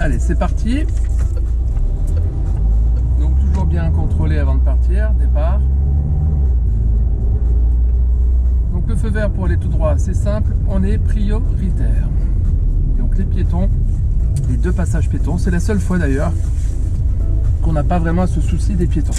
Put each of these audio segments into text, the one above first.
Allez, c'est parti. Donc toujours bien contrôlé avant de partir, départ. Donc le feu vert pour aller tout droit, c'est simple, on est prioritaire. Donc les piétons, les 2 passages piétons, c'est la seule fois d'ailleurs qu'on n'a pas vraiment ce souci des piétons.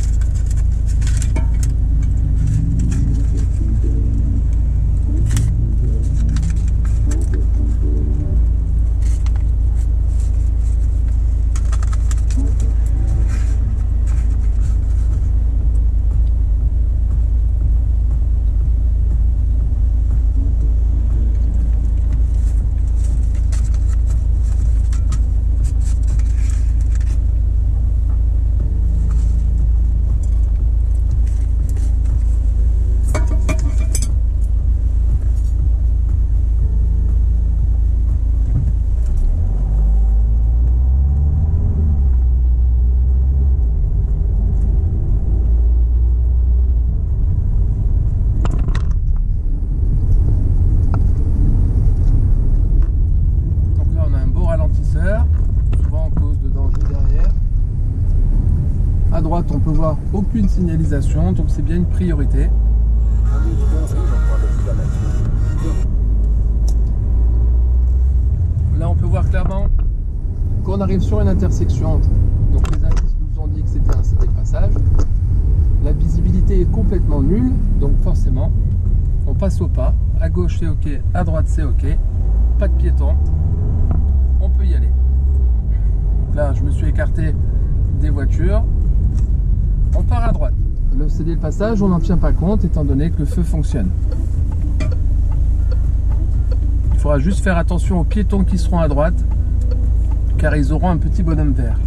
Souvent en cause de danger derrière. À droite, on peut voir aucune signalisation, donc c'est bien une priorité. Là, on peut voir clairement qu'on arrive sur une intersection. Donc les indices nous ont dit que c'était un passage. La visibilité est complètement nulle, donc forcément, on passe au pas. À gauche, c'est OK, à droite, c'est OK. Pas de piéton. On peut y aller. Donc là, je me suis écarté des voitures. On part à droite. Le céder le passage, on n'en tient pas compte étant donné que le feu fonctionne. Il faudra juste faire attention aux piétons qui seront à droite, car ils auront un petit bonhomme vert.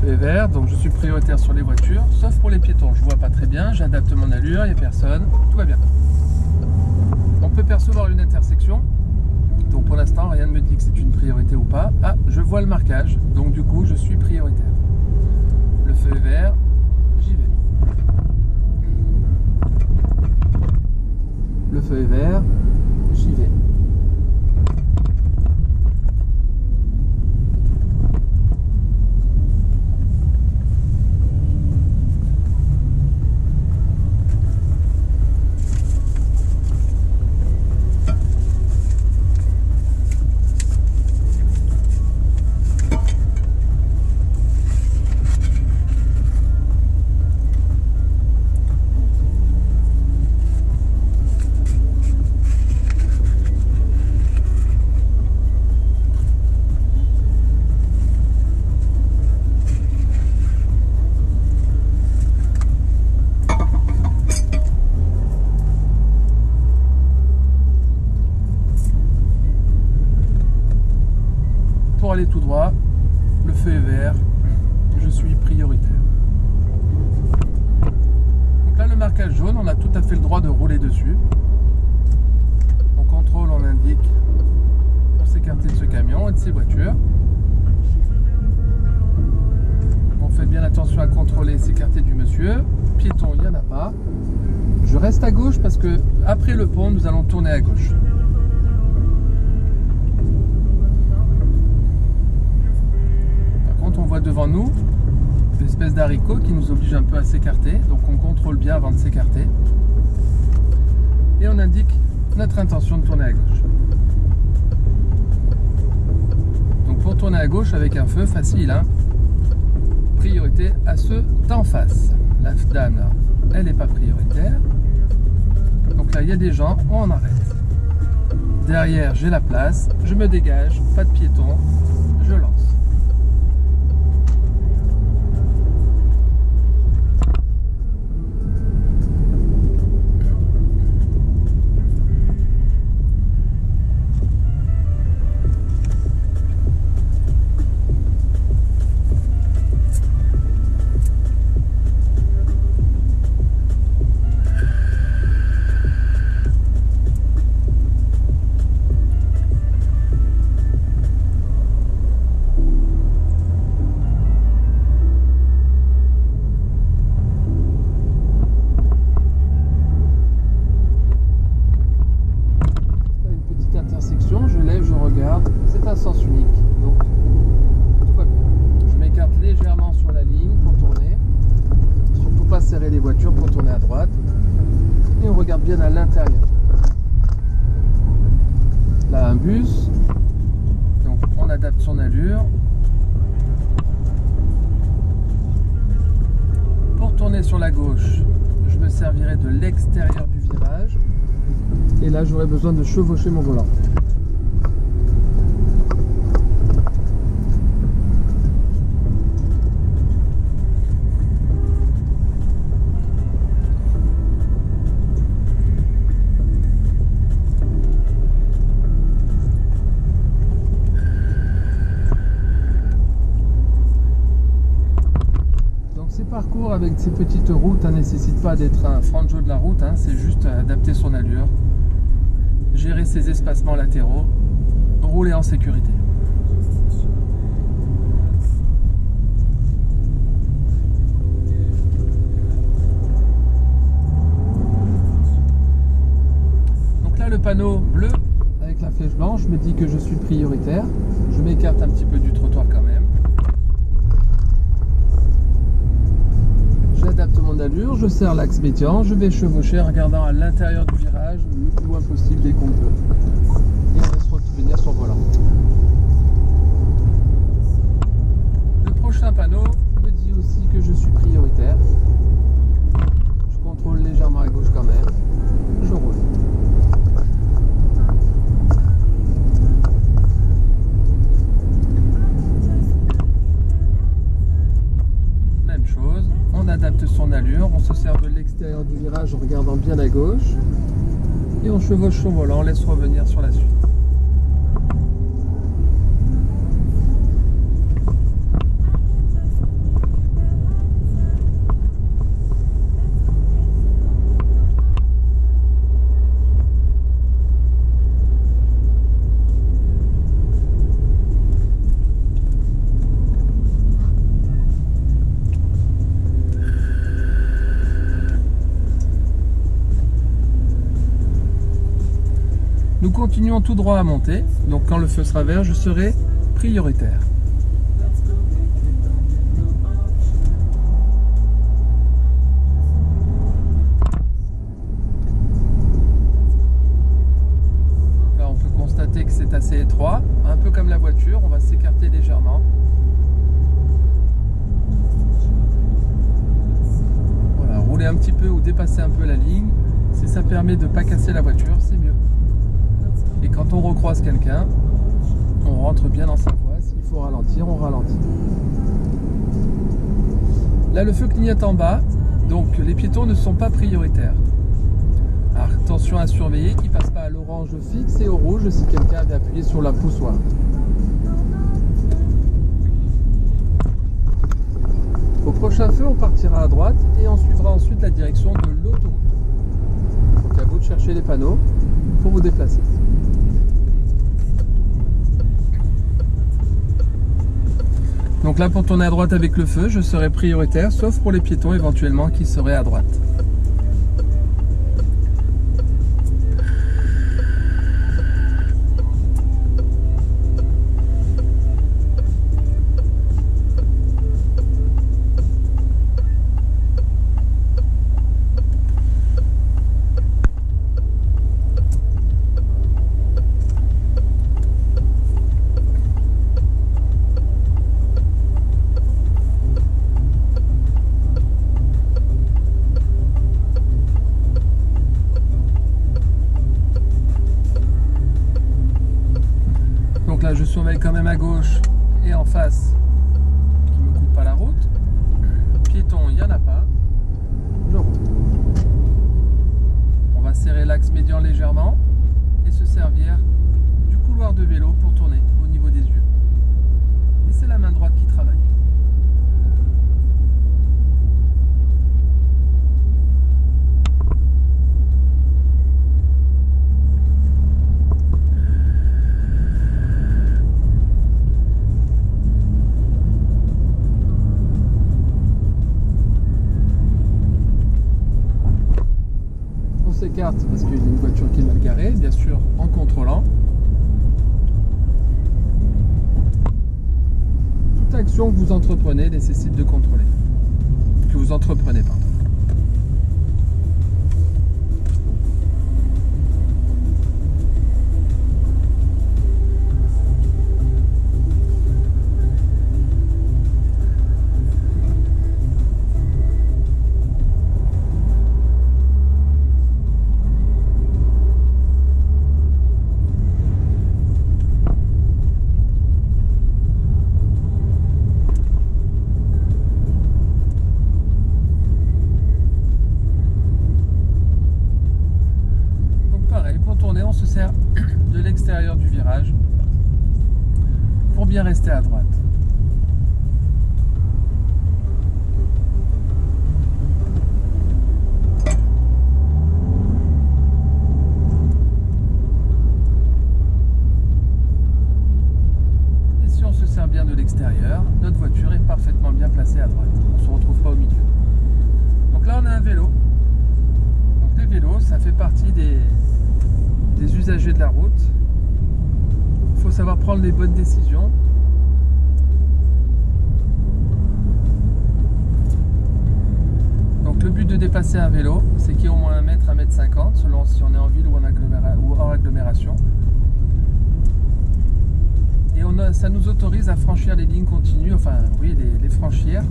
Est vert, donc je suis prioritaire sur les voitures, sauf pour les piétons. Je vois pas très bien, j'adapte mon allure, il n'y a personne, tout va bien. On peut percevoir une intersection, donc pour l'instant rien ne me dit que c'est une priorité ou pas. Ah, je vois le marquage, donc du coup je suis prioritaire. Le feu est vert, j'y vais. Le feu est vert, j'y vais. Pour aller tout droit, le feu est vert, je suis prioritaire. Donc là, le marquage jaune, on a tout à fait le droit de rouler dessus. On contrôle, on indique pour s'écarter de ce camion et de ces voitures. On fait bien attention à contrôler, s'écarter du monsieur. Piéton, il n'y en a pas. Je reste à gauche parce que après le pont, nous allons tourner à gauche. On voit devant nous une espèce d'haricot qui nous oblige un peu à s'écarter, donc on contrôle bien avant de s'écarter et on indique notre intention de tourner à gauche. Donc pour tourner à gauche avec un feu facile, hein, priorité à ceux d'en face. La dame là, elle n'est pas prioritaire, donc là il y a des gens, on arrête. Derrière j'ai la place, je me dégage, pas de piéton, je lance. vienne à l'intérieur. Là, un bus. Donc, on adapte son allure. Pour tourner sur la gauche, je me servirai de l'extérieur du virage. Et là, j'aurai besoin de chevaucher mon volant. Parcours avec ces petites routes ne nécessite pas d'être un franjo de la route, hein, c'est juste adapter son allure, gérer ses espacements latéraux, rouler en sécurité. Donc là le panneau bleu avec la flèche blanche me dit que je suis prioritaire, je m'écarte un petit peu du trottoir quand même. J'adapte mon allure, je serre l'axe médian, je vais chevaucher en regardant à l'intérieur du virage le plus loin possible dès qu'on peut. Et on laisse revenir son volant. Le prochain panneau me dit aussi que je suis prioritaire. Je contrôle légèrement à gauche quand même. Je roule. Même chose. On adapte son allure, on se sert de l'extérieur du virage en regardant bien à gauche et on chevauche son volant, on laisse revenir sur la suite. Nous continuons tout droit à monter, donc quand le feu sera vert, je serai prioritaire. Là, on peut constater que c'est assez étroit, un peu comme la voiture, on va s'écarter légèrement. Voilà, rouler un petit peu ou dépasser un peu la ligne, si ça permet de ne pas casser la voiture, c'est mieux. Et quand on recroise quelqu'un, on rentre bien dans sa voie. S'il faut ralentir, on ralentit. Là, le feu clignote en bas, donc les piétons ne sont pas prioritaires. Alors, attention à surveiller qu'ils ne passent pas à l'orange fixe et au rouge si quelqu'un avait appuyé sur la poussoire. Au prochain feu, on partira à droite et on suivra ensuite la direction de l'autoroute. Donc à vous de chercher les panneaux pour vous déplacer. Donc là, pour tourner à droite avec le feu, je serai prioritaire, sauf pour les piétons éventuellement qui seraient à droite. Là, je surveille quand même à gauche et en face qui ne me coupe pas la route. Piéton, il n'y en a pas. Je roule. On va serrer l'axe médian légèrement et se servir du couloir de vélo pour tourner au niveau des yeux. Et c'est la main droite qui travaille. S'écarte parce qu'il y a une voiture qui est mal garée, bien sûr en contrôlant. Toute action que vous entreprenez nécessite de contrôler. Que vous entreprenez, pardon. bien rester à droite. Et si on se sert bien de l'extérieur, notre voiture est parfaitement bien placée à droite. On ne se retrouve pas au milieu. Donc là, on a un vélo. Donc les vélos, ça fait partie des usagers de la route. Il faut savoir prendre les bonnes décisions. Donc le but de dépasser un vélo, c'est qu'il y ait au moins 1 mètre, 1 mètre 50, selon si on est en ville ou hors agglomération. Et ça nous autorise à franchir les lignes continues, enfin oui, les franchir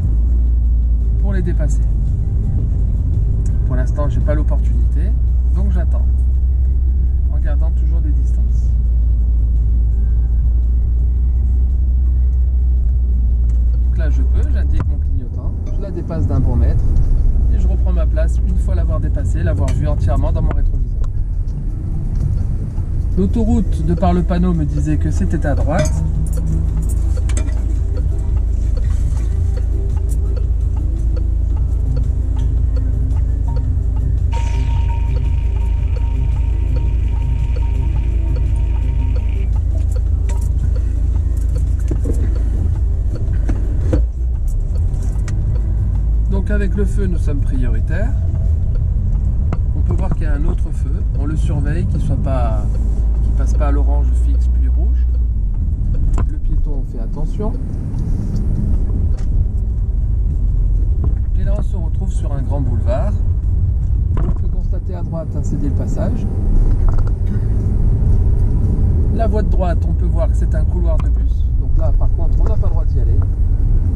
pour les dépasser. Pour l'instant, j'ai pas l'opportunité, donc j'attends, en gardant toujours des distances. Donc là, je peux, j'indique mon clignotant, je la dépasse d'1 bon mètre et je reprends ma place une fois l'avoir dépassée, l'avoir vue entièrement dans mon rétroviseur. L'autoroute, de par le panneau, me disait que c'était à droite. Donc avec le feu, nous sommes prioritaires. On peut voir qu'il y a un autre feu. On le surveille, qu'il passe pas à l'orange fixe puis rouge. Le piéton, on fait attention. Et là, on se retrouve sur un grand boulevard. On peut constater à droite un cédé le passage. La voie de droite, on peut voir que c'est un couloir de bus. Donc là, par contre, on n'a pas le droit d'y aller.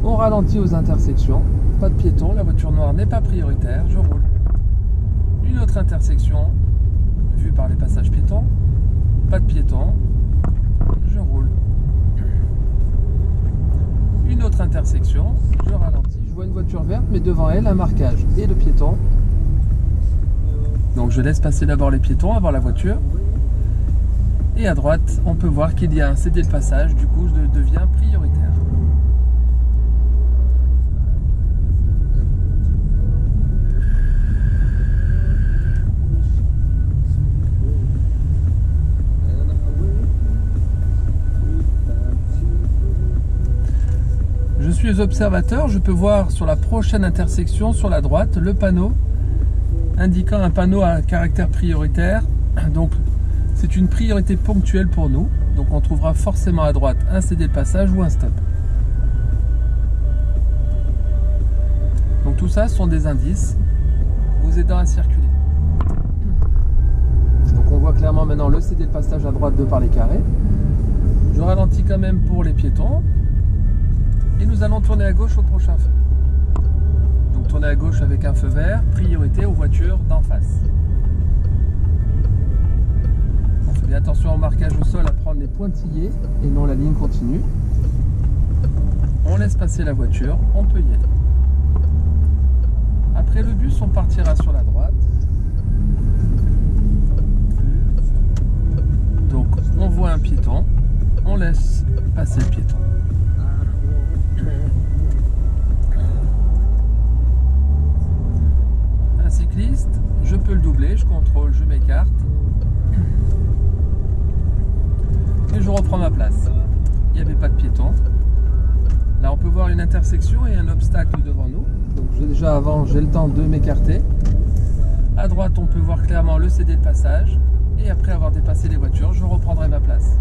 On ralentit aux intersections. Pas de piéton, la voiture noire n'est pas prioritaire. Je roule. Une autre intersection, vue par les passages piétons. Pas de piéton. Je roule. Une autre intersection, je ralentis. Je vois une voiture verte, mais devant elle, un marquage et le piéton. Donc je laisse passer d'abord les piétons avant la voiture. Et à droite, on peut voir qu'il y a un cédé de passage, du coup je deviens prioritaire. Je suis observateur, je peux voir sur la prochaine intersection, sur la droite, le panneau indiquant un panneau à caractère prioritaire. Donc c'est une priorité ponctuelle pour nous. Donc on trouvera forcément à droite un cédé de passage ou un stop. Donc tout ça sont des indices vous aidant à circuler. Donc on voit clairement maintenant le cédé de passage à droite de par les carrés. Je ralentis quand même pour les piétons. Et nous allons tourner à gauche au prochain feu. Donc tourner à gauche avec un feu vert, priorité aux voitures d'en face. On fait bien attention au marquage au sol, à prendre les pointillés et non la ligne continue. On laisse passer la voiture, on peut y aller. Après le bus, on partira sur la droite. Donc on voit un piéton, on laisse passer le piéton. Un cycliste, je peux le doubler, je contrôle, je m'écarte et je reprends ma place. Il n'y avait pas de piéton. Là on peut voir une intersection et un obstacle devant nous. Donc déjà avant j'ai le temps de m'écarter. À droite on peut voir clairement le cédé de passage et après avoir dépassé les voitures je reprendrai ma place.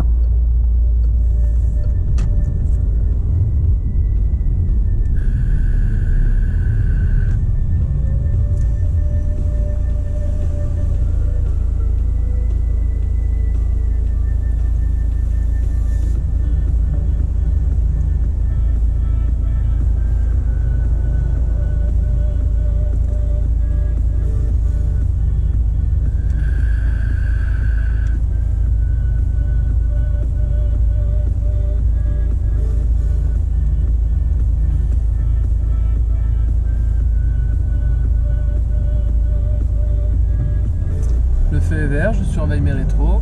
Le feu est vert, je surveille mes rétros.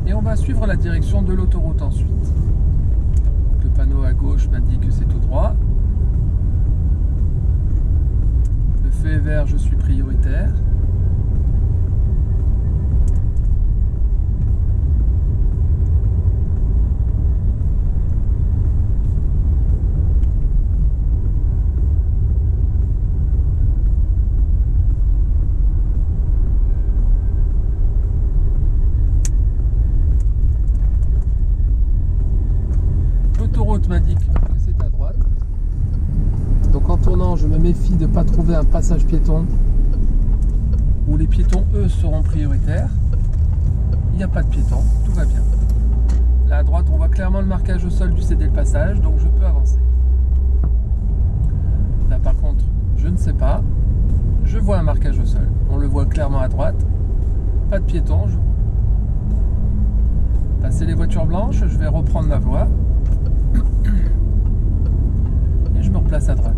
Et on va va suivre la direction de l'autoroute ensuite. Donc, le panneau à gauche m'indique que c'est tout droit. Le feu est vert, je suis prioritaire. L'autoroute m'indique que c'est à droite. Donc en tournant, je me méfie de ne pas trouver un passage piéton où les piétons, eux, seront prioritaires. Il n'y a pas de piétons, tout va bien. Là à droite, on voit clairement le marquage au sol du céder le passage, donc je peux avancer. Là par contre, je ne sais pas. Je vois un marquage au sol. On le voit clairement à droite. Pas de piétons, je roule. Passer les voitures blanches, je vais reprendre ma voie. Et je me replace à droite.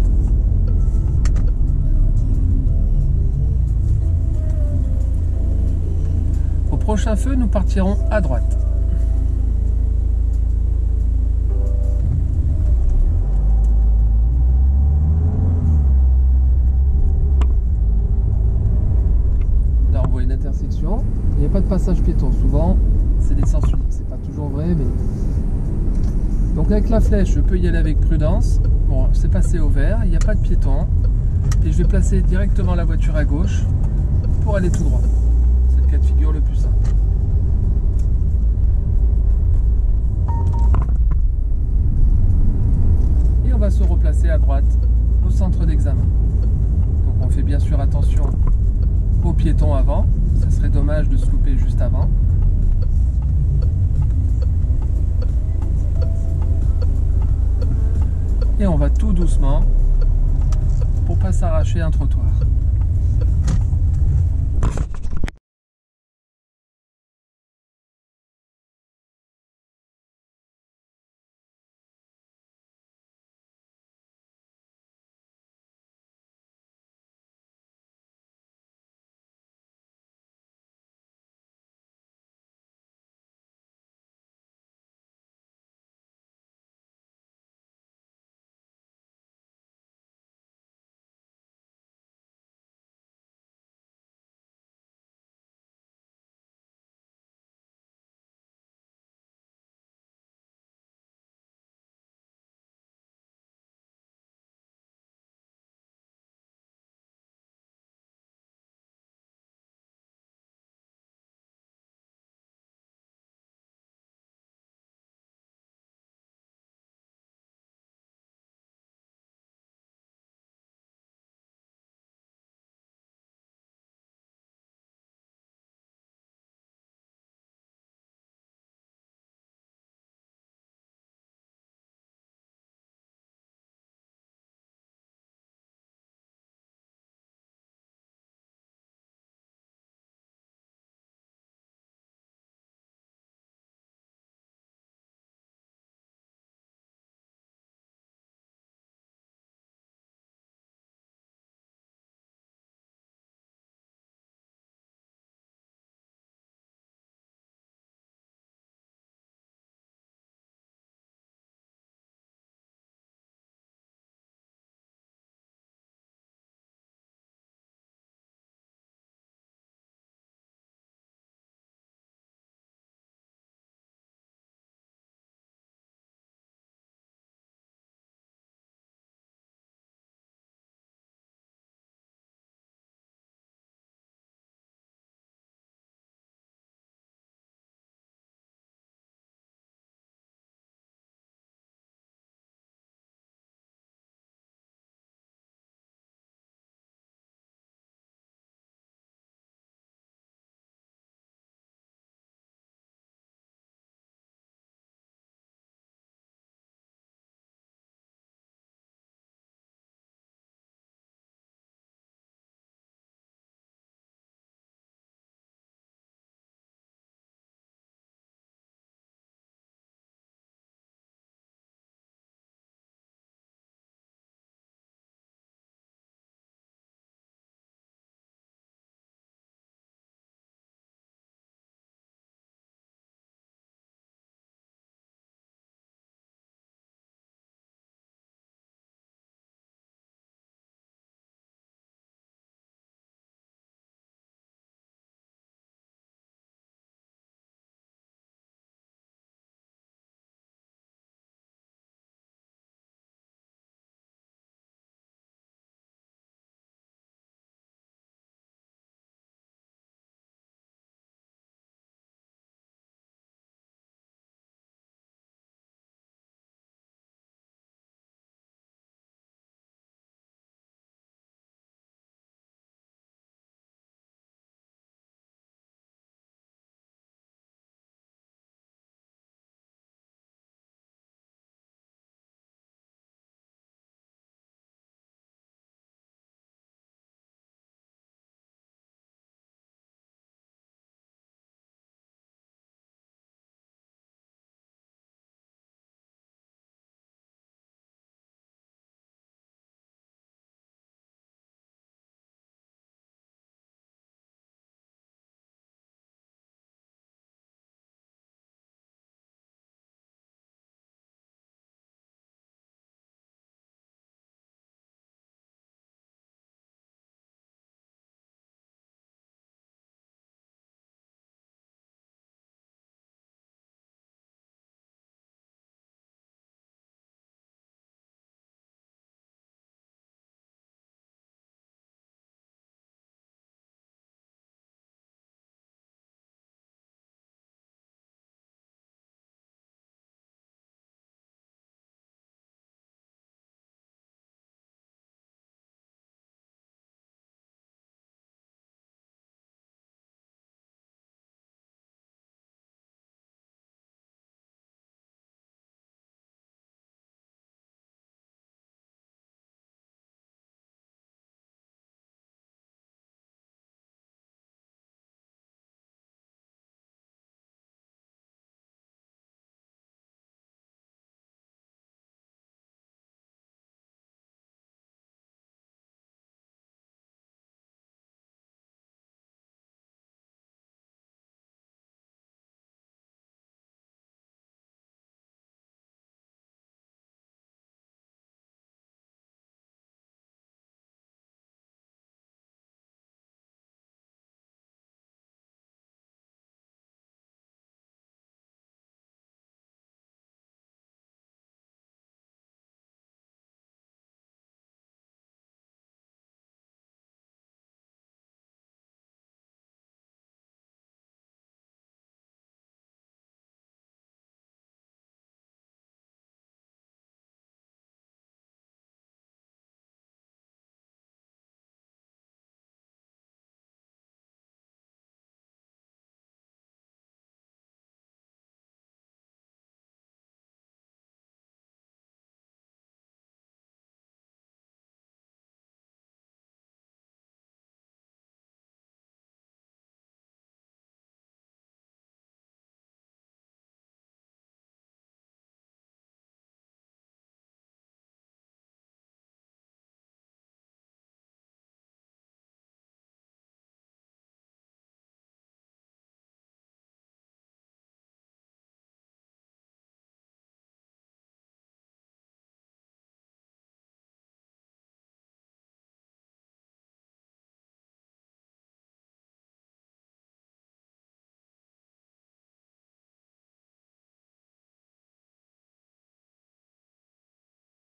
Au prochain feu, nous partirons à droite. Là, on voit une intersection. Il n'y a pas de passage piéton. Souvent, c'est des sens uniques. C'est pas toujours vrai, mais... Donc avec la flèche, je peux y aller avec prudence. Bon, c'est passé au vert, il n'y a pas de piéton. Et je vais placer directement la voiture à gauche pour aller tout droit. C'est le cas de figure le plus simple. Et on va se replacer à droite au centre d'examen. Donc on fait bien sûr attention aux piétons avant. Ça serait dommage de se louper juste avant. Et on va tout doucement pour pas s'arracher un trottoir.